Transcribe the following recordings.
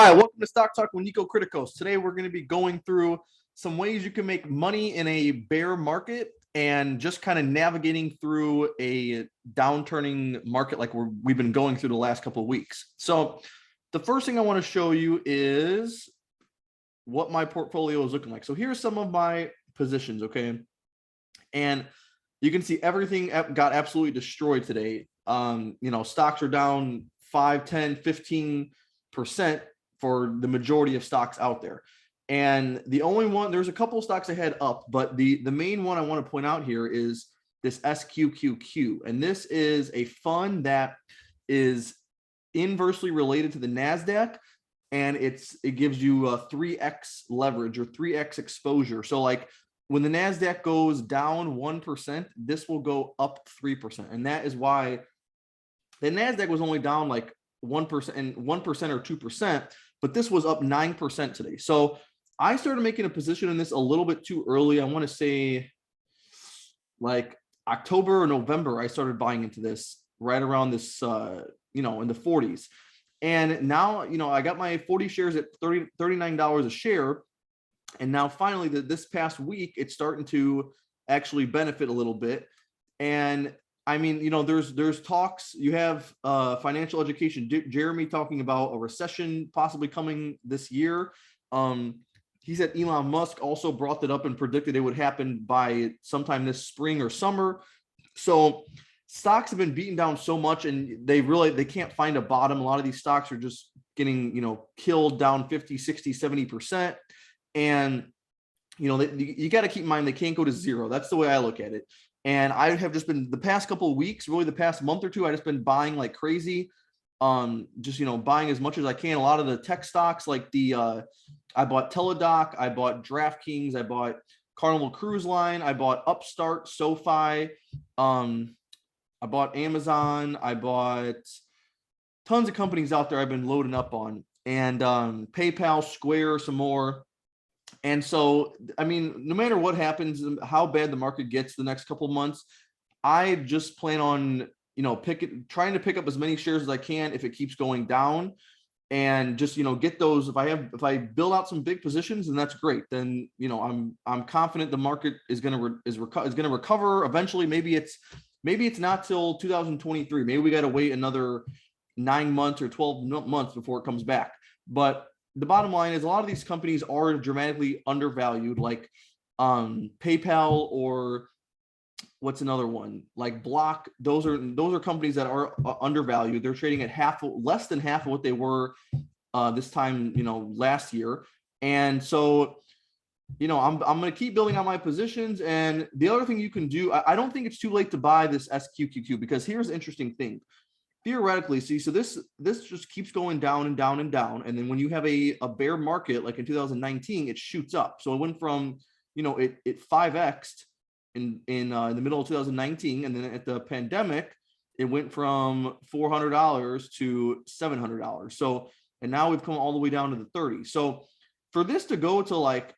Hi, welcome to Stock Talk with Nico Kritikos. Today we're going to be going through some ways you can make money in a bear market and just kind of navigating through a downturning market like we've been going through the last couple of weeks. So the first thing I want to show you is what my portfolio is looking like. So here's some of my positions, okay? And you can see everything got absolutely destroyed today. Stocks are down 5, 10, 15% for the majority of stocks out there. And the only one, there's a couple of stocks ahead up, but the main one I want to point out here is this SQQQ. And this is a fund that is inversely related to the NASDAQ, and it gives you a 3x leverage or 3x exposure. So like when the NASDAQ goes down 1%, this will go up 3%. And that is why the NASDAQ was only down like 1% and 1% or 2%, but this was up 9% today. So I started making a position in this a little bit too early. I want to say like October or November, I started buying into this right around this, in the 40s. And now, I got my 40 shares at $39 a share. And now finally this past week, it's starting to actually benefit a little bit. And I mean, there's talks. You have financial education, Jeremy talking about a recession possibly coming this year. He said Elon Musk also brought that up and predicted it would happen by sometime this spring or summer. So stocks have been beaten down so much, and they can't find a bottom. A lot of these stocks are just getting, killed down 50, 60, 70%. And, you got to keep in mind, they can't go to zero. That's the way I look at it. And I have just been the past couple of weeks, really the past month or two, I just been buying like crazy. Buying as much as I can. A lot of the tech stocks, like I bought Teladoc, I bought DraftKings, I bought Carnival Cruise Line, I bought Upstart, SoFi, I bought Amazon, I bought tons of companies out there I've been loading up on, and PayPal, Square, some more. And so, I mean, no matter what happens, how bad the market gets the next couple of months, I just plan on, trying to pick up as many shares as I can if it keeps going down, and just, get those. If I build out some big positions, then that's great. Then, I'm confident the market is going to recover eventually. Maybe it's not till 2023. Maybe we got to wait another 9 months or 12 months before it comes back. But the bottom line is a lot of these companies are dramatically undervalued, like PayPal, or what's another one, like Block. Those are companies that are undervalued. They're trading at less than half of what they were this time, last year. And so, I'm going to keep building on my positions. And the other thing you can do, I don't think it's too late to buy this SQQQ, because here's the interesting thing. Theoretically, so this just keeps going down and down and down, and then when you have a bear market like in 2019, it shoots up. So it went from, it 5x'd in the middle of 2019, and then at the pandemic, it went from $400 to $700. So, and now we've come all the way down to the 30. So for this to go to like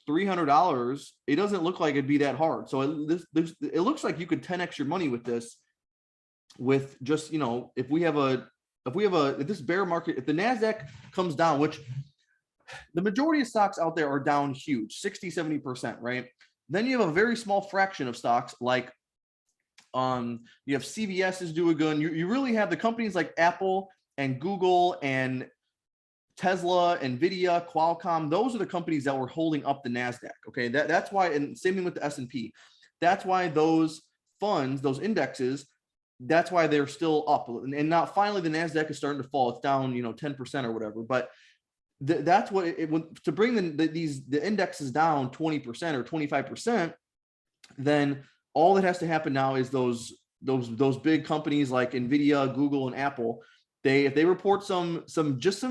$300, it doesn't look like it'd be that hard. So it looks like you could 10x your money with this. With just, if this bear market, if the NASDAQ comes down, which the majority of stocks out there are down huge, 60, 70%, right? Then you have a very small fraction of stocks like, you have CVS is doing good. You really have the companies like Apple and Google and Tesla, Nvidia, Qualcomm. Those are the companies that were holding up the NASDAQ. Okay. That's why, and same thing with the S&P. That's why those funds, those indexes, that's why they're still up. And now finally the NASDAQ is starting to fall. It's down, 10% or whatever. But that's what to bring the indexes down 20% or 25%, then all that has to happen now is those big companies like Nvidia, Google, and Apple, if they report some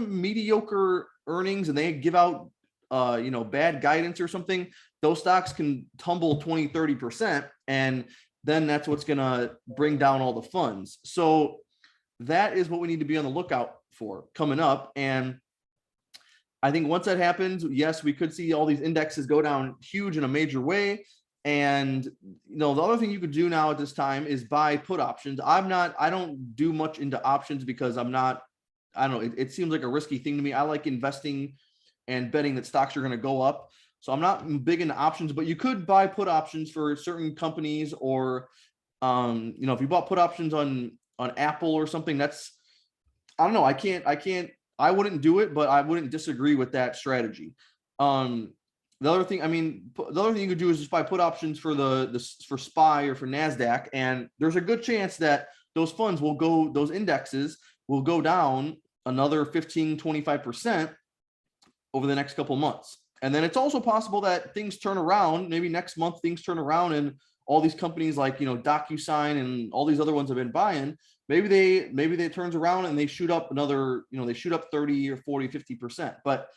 mediocre earnings and they give out bad guidance or something, those stocks can tumble 20, 30%, and then that's what's going to bring down all the funds. So that is what we need to be on the lookout for coming up. And I think once that happens, yes, we could see all these indexes go down huge in a major way. And the other thing you could do now at this time is buy put options. I don't do much into options because I'm not I don't know, it seems like a risky thing to me. I like investing and betting that stocks are going to go up. So I'm not big into options, but you could buy put options for certain companies, or if you bought put options on Apple or something, that's, I don't know. I wouldn't do it, but I wouldn't disagree with that strategy. The other thing, the other thing you could do is just buy put options for for SPY or for NASDAQ. And there's a good chance that those indexes will go down another 15, 25% over the next couple of months. And then it's also possible that things turn around. Maybe next month things turn around, and all these companies like, DocuSign and all these other ones have been buying. Maybe they turns around and they shoot up another, they shoot up 30 or 40, 50%, but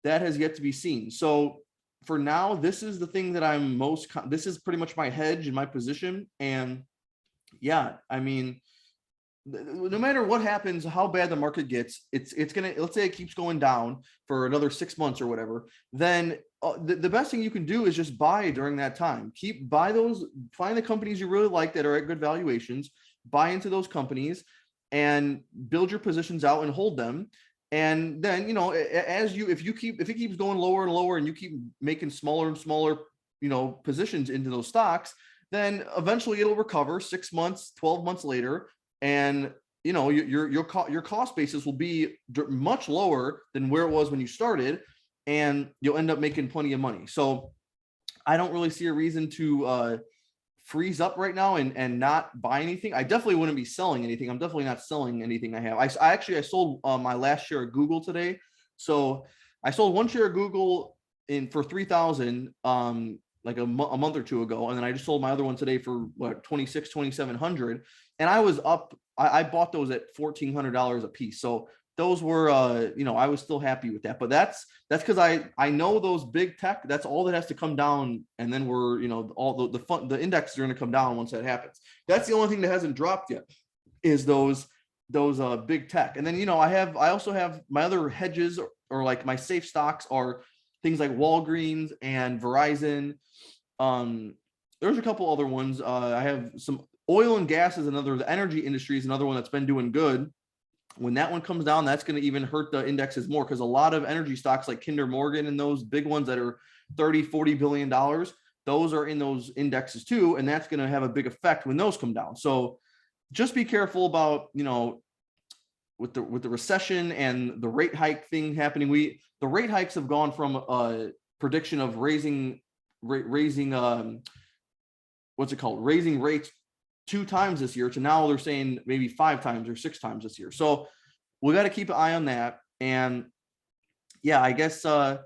that has yet to be seen. So for now, this is the thing that this is pretty much my hedge in my position. And yeah, no matter what happens, how bad the market gets, it's gonna, let's say it keeps going down for another 6 months or whatever, then the best thing you can do is just buy during that time. Find the companies you really like that are at good valuations, buy into those companies and build your positions out and hold them. And then, if it keeps going lower and lower and you keep making smaller and smaller, positions into those stocks, then eventually it'll recover 6 months, 12 months later. And your cost basis will be much lower than where it was when you started, and you'll end up making plenty of money. So I don't really see a reason to freeze up right now and not buy anything. I definitely wouldn't be selling anything. I'm definitely not selling anything I have. I sold my last share of Google today. So I sold one share of Google for 3,000 like a month or two ago, and then I just sold my other one today for what, 2,700. And I was up. I bought those at $1,400 a piece. So those were, I was still happy with that. But that's because I know those big tech. That's all that has to come down, and then we're, all the indexes are going to come down once that happens. That's the only thing that hasn't dropped yet, is those big tech. And then I also have my other hedges, or like my safe stocks, are things like Walgreens and Verizon. There's a couple other ones. I have some oil and gas is another. The energy industry is another one that's been doing good. When that one comes down, that's going to even hurt the indexes more, because a lot of energy stocks like Kinder Morgan and those big ones that are 30, $40 billion, those are in those indexes too. And that's going to have a big effect when those come down. So just be careful about, with the recession and the rate hike thing happening. The rate hikes have gone from a prediction of raising raising rates 2 times this year to now they're saying maybe 5 times or 6 times this year. So we got to keep an eye on that. And yeah, I guess I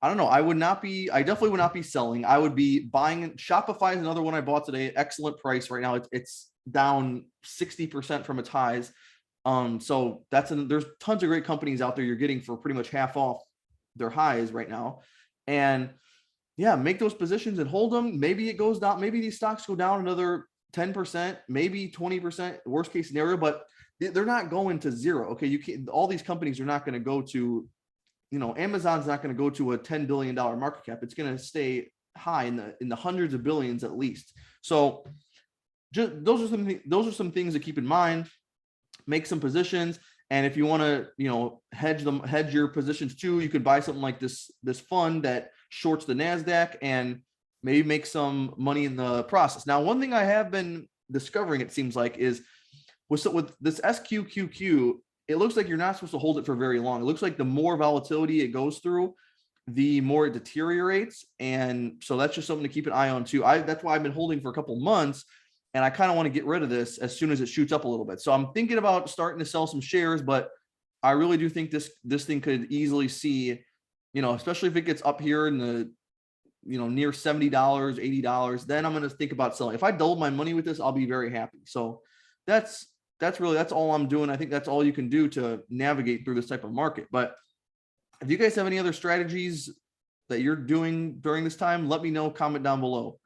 don't know. I definitely would not be selling. I would be buying. Shopify is another one I bought today. Excellent price right now. It's down 60% from its highs. So there's tons of great companies out there you're getting for pretty much half off their highs right now. And yeah, make those positions and hold them. Maybe it goes down. Maybe these stocks go down another 10%, maybe 20%, worst case scenario, but they're not going to zero. Okay. All these companies are not going to go to, Amazon's not going to go to a $10 billion market cap. It's going to stay high in the hundreds of billions at least. So those are some things to keep in mind. Make some positions. And if you want to, hedge your positions too, you could buy something like this fund that shorts the NASDAQ and maybe make some money in the process. Now, one thing I have been discovering, it seems like, is with this SQQQ, it looks like you're not supposed to hold it for very long. It looks like the more volatility it goes through, the more it deteriorates. And so that's just something to keep an eye on too. That's why I've been holding for a couple months, and I kind of want to get rid of this as soon as it shoots up a little bit. So I'm thinking about starting to sell some shares, but I really do think this thing could easily see, especially if it gets up here in the, near $70, $80, then I'm going to think about selling. If I double my money with this, I'll be very happy. So that's all I'm doing. I think that's all you can do to navigate through this type of market. But if you guys have any other strategies that you're doing during this time, let me know, comment down below.